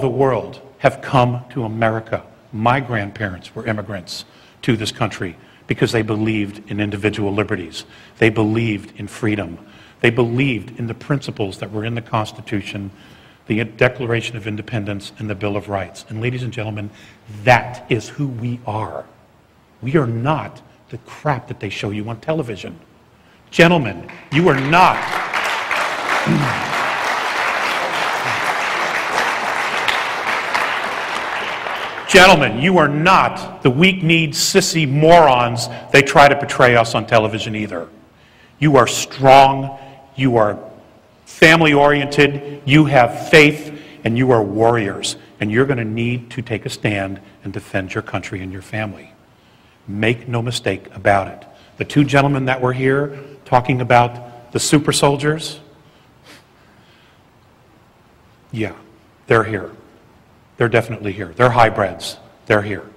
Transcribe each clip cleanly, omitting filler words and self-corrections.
the world have come to America. My grandparents were immigrants to this country because they believed in individual liberties. They believed in freedom. They believed in the principles that were in the Constitution, the Declaration of Independence, and the Bill of Rights. And ladies and gentlemen, that is who we are. We are not the crap that they show you on television. Gentlemen, you are not. Gentlemen, you are not the weak-kneed, sissy morons they try to portray us on television either. You are strong, you are family-oriented, you have faith, and you are warriors. And you're going to need to take a stand and defend your country and your family. Make no mistake about it. The two gentlemen that were here talking about the super soldiers, yeah, they're here. They're definitely here. They're hybrids. They're here.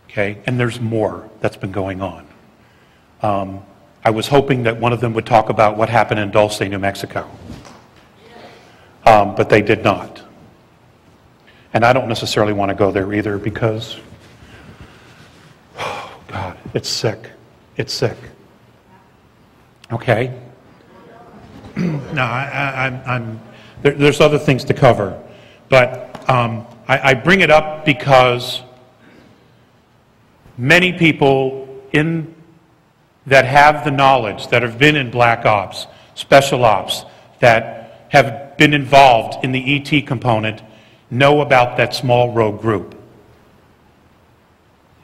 Okay? And there's more that's been going on. I was hoping that one of them would talk about what happened in Dulce, New Mexico. But they did not. And I don't necessarily want to go there either because, oh God, it's sick. It's sick. Okay? No, there's other things to cover. But I bring it up because many people that have the knowledge, that have been in black ops, special ops, that have been involved in the ET component, know about that small rogue group.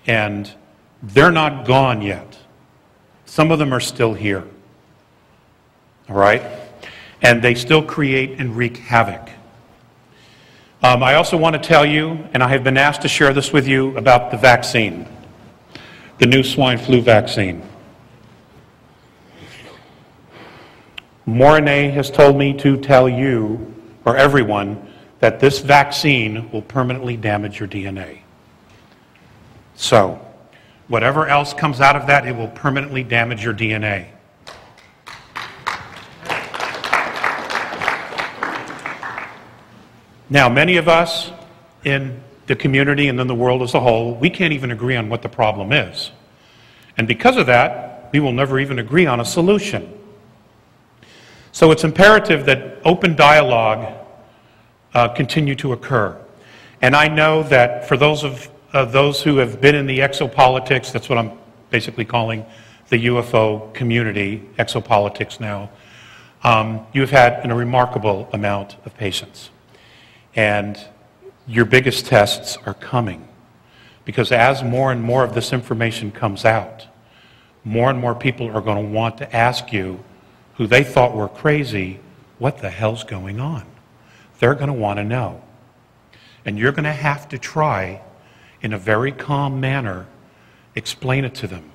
And they're not gone yet. Some of them are still here. All right? And they still create and wreak havoc. I also want to tell you, and I have been asked to share this with you, about the vaccine, the new swine flu vaccine. Mornay has told me to tell you, or everyone, that this vaccine will permanently damage your DNA. So, whatever else comes out of that, it will permanently damage your DNA. Now, many of us in the community and in the world as a whole, we can't even agree on what the problem is. And because of that, we will never even agree on a solution. So it's imperative that open dialogue continue to occur. And I know that for those who have been in the exopolitics, that's what I'm basically calling the UFO community, exopolitics now, you have had a remarkable amount of patience. And your biggest tests are coming. Because as more and more of this information comes out, more and more people are going to want to ask you, who they thought were crazy, what the hell's going on? They're going to want to know. And you're going to have to try, in a very calm manner, explain it to them.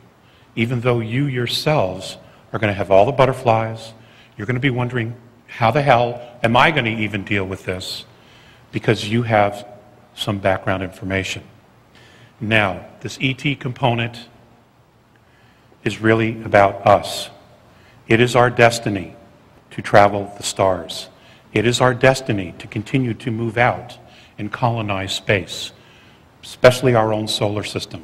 Even though you yourselves are going to have all the butterflies, you're going to be wondering, how the hell am I going to even deal with this? Because you have some background information. Now, this ET component is really about us. It is our destiny to travel the stars. It is our destiny to continue to move out and colonize space, especially our own solar system.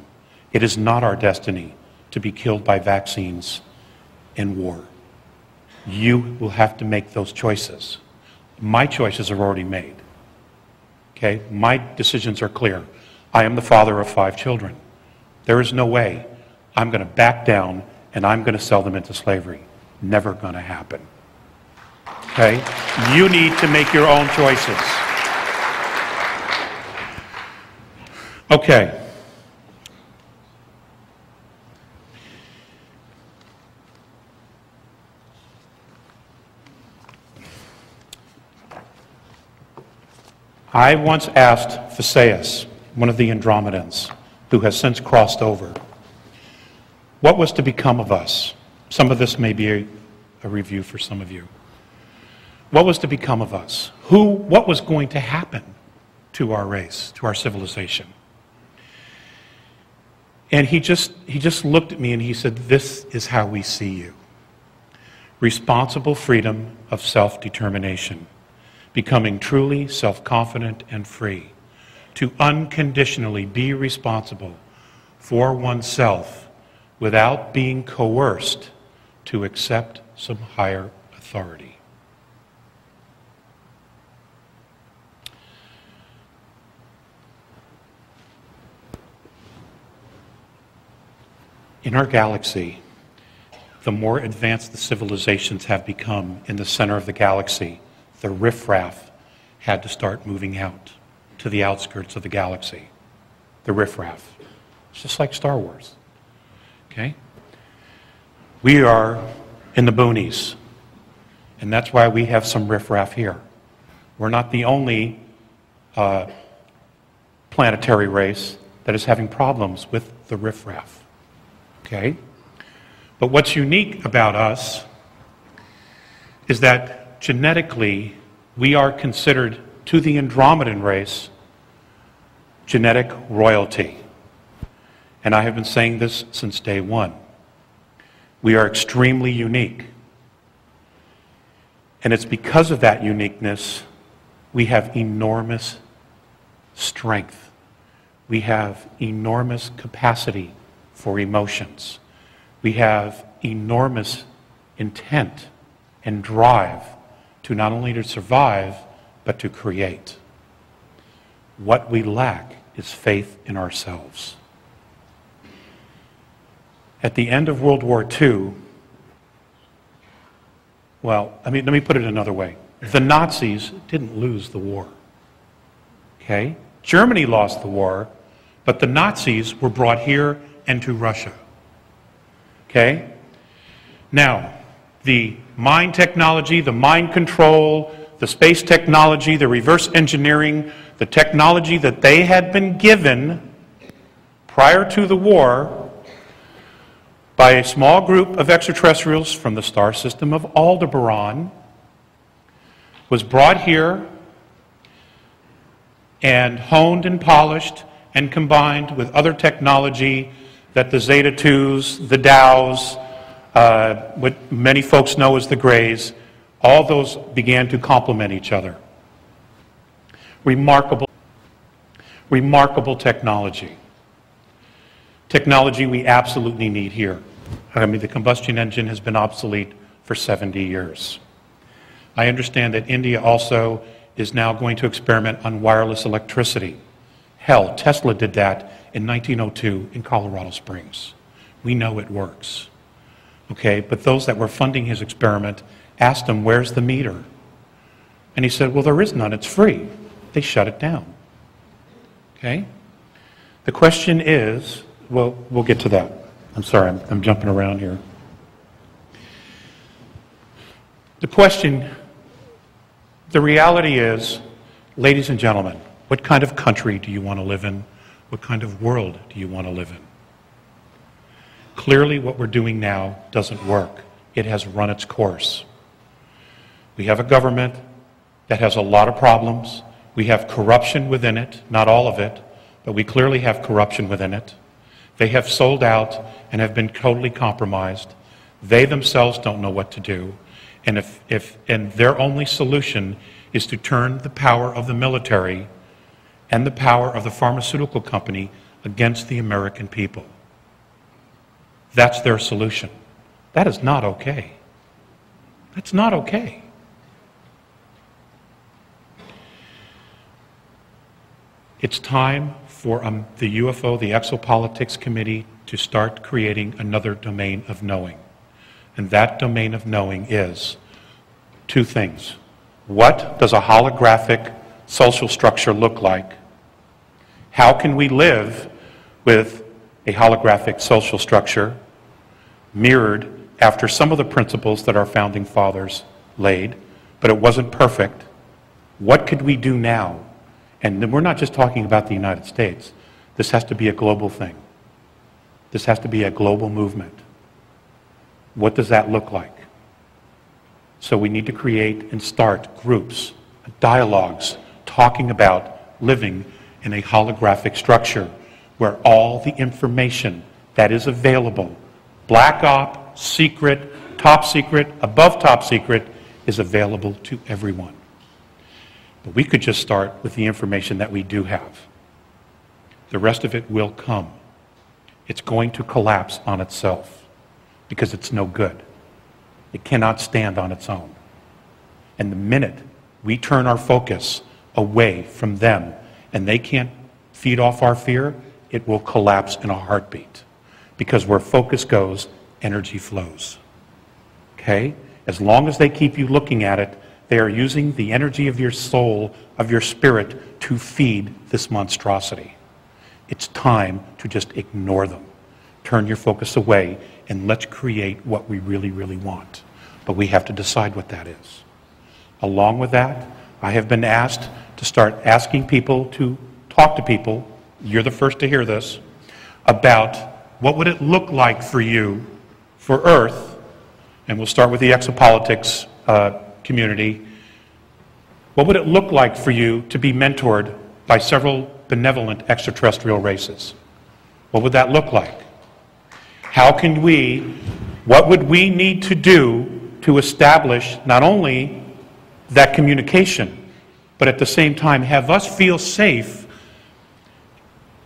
It is not our destiny to be killed by vaccines and war. You will have to make those choices. My choices are already made. Okay? My decisions are clear. I am the father of 5 children. There is no way I'm going to back down and I'm going to sell them into slavery. Never going to happen. Okay? You need to make your own choices. Okay. I once asked Theseus, one of the Andromedans, who has since crossed over, what was to become of us? Some of this may be a review for some of you. What was to become of us? What was going to happen to our race, to our civilization? And he just looked at me and he said, this is how we see you. Responsible freedom of self-determination. becoming truly self-confident and free, to unconditionally be responsible for oneself without being coerced to accept some higher authority. In our galaxy, the more advanced the civilizations have become in the center of the galaxy, the riffraff had to start moving out to the outskirts of the galaxy. The riffraff. It's just like Star Wars. Okay? We are in the boonies, and that's why we have some riffraff here. We're not the only planetary race that is having problems with the riffraff. Okay? But what's unique about us is that genetically we are considered, to the Andromedan race, genetic royalty. And I have been saying this since day one. We are extremely unique. And it's because of that uniqueness we have enormous strength. We have enormous capacity for emotions. We have enormous intent and drive to not only to survive, but to create. What we lack is faith in ourselves. At the end of World War II, let me put it another way. The Nazis didn't lose the war. Okay? Germany lost the war, but the Nazis were brought here and to Russia. Okay? Now, the mind technology, the mind control, the space technology, the reverse engineering, the technology that they had been given prior to the war by a small group of extraterrestrials from the star system of Aldebaran was brought here and honed and polished and combined with other technology that the Zeta 2s, the Dows, what many folks know as the Greys, all those began to complement each other. Remarkable technology. Technology we absolutely need here. I mean, the combustion engine has been obsolete for 70 years. I understand that India also is now going to experiment on wireless electricity. Hell, Tesla did that in 1902 in Colorado Springs. We know it works. Okay, but those that were funding his experiment asked him, where's the meter? And he said, well, there is none, it's free. They shut it down. Okay? The question is, well, we'll get to that. I'm sorry, I'm jumping around here. The reality is, ladies and gentlemen, what kind of country do you want to live in? What kind of world do you want to live in? Clearly, what we're doing now doesn't work. It has run its course. We have a government that has a lot of problems. We have corruption within it, not all of it, but we clearly have corruption within it. They have sold out and have been totally compromised. They themselves don't know what to do. And and their only solution is to turn the power of the military and the power of the pharmaceutical company against the American people. That's their solution. That is not okay. That's not okay. It's time for the UFO, the Exopolitics Committee, to start creating another domain of knowing. And that domain of knowing is two things. What does a holographic social structure look like? How can we live with a holographic social structure mirrored after some of the principles that our founding fathers laid, but it wasn't perfect? What could we do now? And we're not just talking about the United States. This has to be a global thing. This has to be a global movement. What does that look like? So we need to create and start groups, dialogues, talking about living in a holographic structure where all the information that is available, black op, secret, top secret, above top secret, is available to everyone. But we could just start with the information that we do have. The rest of it will come. It's going to collapse on itself because it's no good. It cannot stand on its own. And the minute we turn our focus away from them and they can't feed off our fear, it will collapse in a heartbeat. Because where focus goes, energy flows. Okay? As long as they keep you looking at it, they are using the energy of your soul, of your spirit, to feed this monstrosity. It's time to just ignore them. Turn your focus away and let's create what we really, really want. But we have to decide what that is. Along with that, I have been asked to start asking people to talk to people, you're the first to hear this, about what would it look like for you, for Earth, and we'll start with the exopolitics community, what would it look like for you to be mentored by several benevolent extraterrestrial races? What would that look like? What would we need to do to establish not only that communication, but at the same time have us feel safe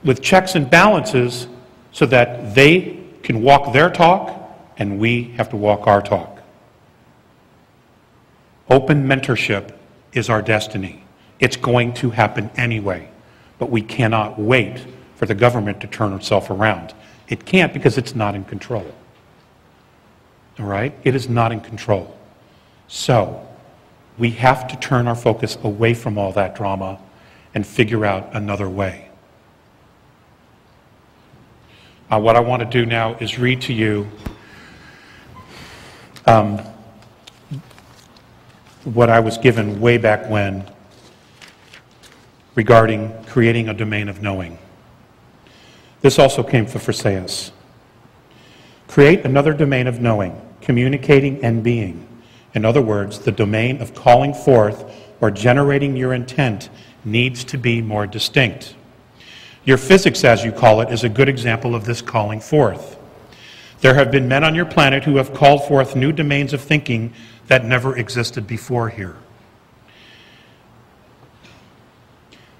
with checks and balances so that they can walk their talk and we have to walk our talk. Open mentorship is our destiny. It's going to happen anyway, but we cannot wait for the government to turn itself around. It can't because it's not in control. All right? It is not in control. So, we have to turn our focus away from all that drama and figure out another way. What I want to do now is read to you what I was given way back when regarding creating a domain of knowing. This also came from Phryseus. Create another domain of knowing, communicating and being. In other words, the domain of calling forth or generating your intent needs to be more distinct. Your physics, as you call it, is a good example of this calling forth. There have been men on your planet who have called forth new domains of thinking that never existed before here.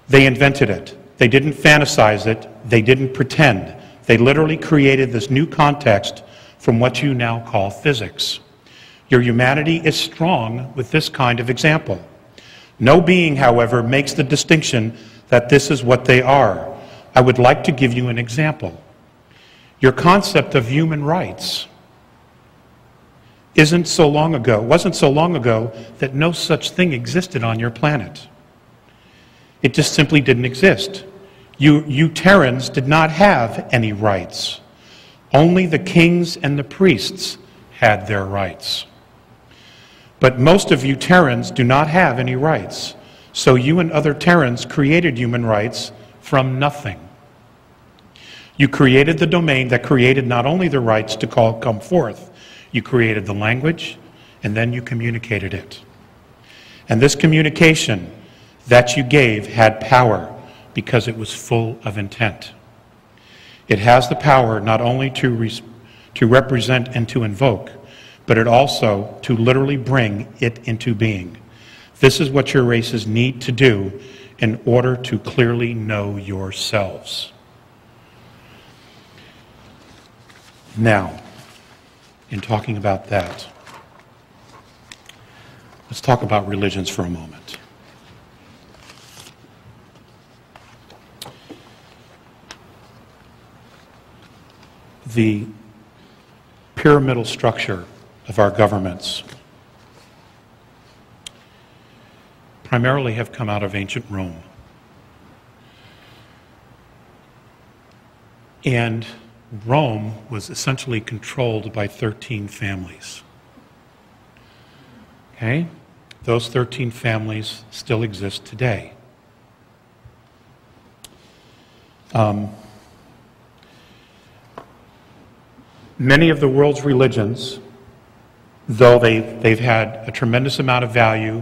They invented it. They didn't fantasize it. They didn't pretend. They literally created this new context from what you now call physics. Your humanity is strong with this kind of example. No being, however, makes the distinction that this is what they are. I would like to give you an example. Your concept of human rights wasn't so long ago that no such thing existed on your planet. It just simply didn't exist. You Terrans did not have any rights. Only the kings and the priests had their rights. But most of you Terrans do not have any rights. So you and other Terrans created human rights from nothing. You created the domain that created not only the rights to come forth, you created the language, and then you communicated it. And this communication that you gave had power because it was full of intent. It has the power not only to represent and to invoke, but it also to literally bring it into being. This is what your races need to do in order to clearly know yourselves. Now, in talking about that, let's talk about religions for a moment. The pyramidal structure of our governments primarily have come out of ancient Rome. And Rome was essentially controlled by 13 families. Okay? Those 13 families still exist today. Many of the world's religions, though they've had a tremendous amount of value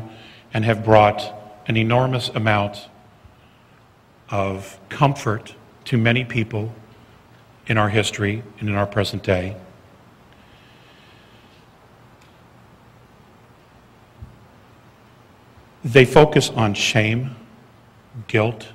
and have brought an enormous amount of comfort to many people in our history and in our present day, They focus on shame, guilt,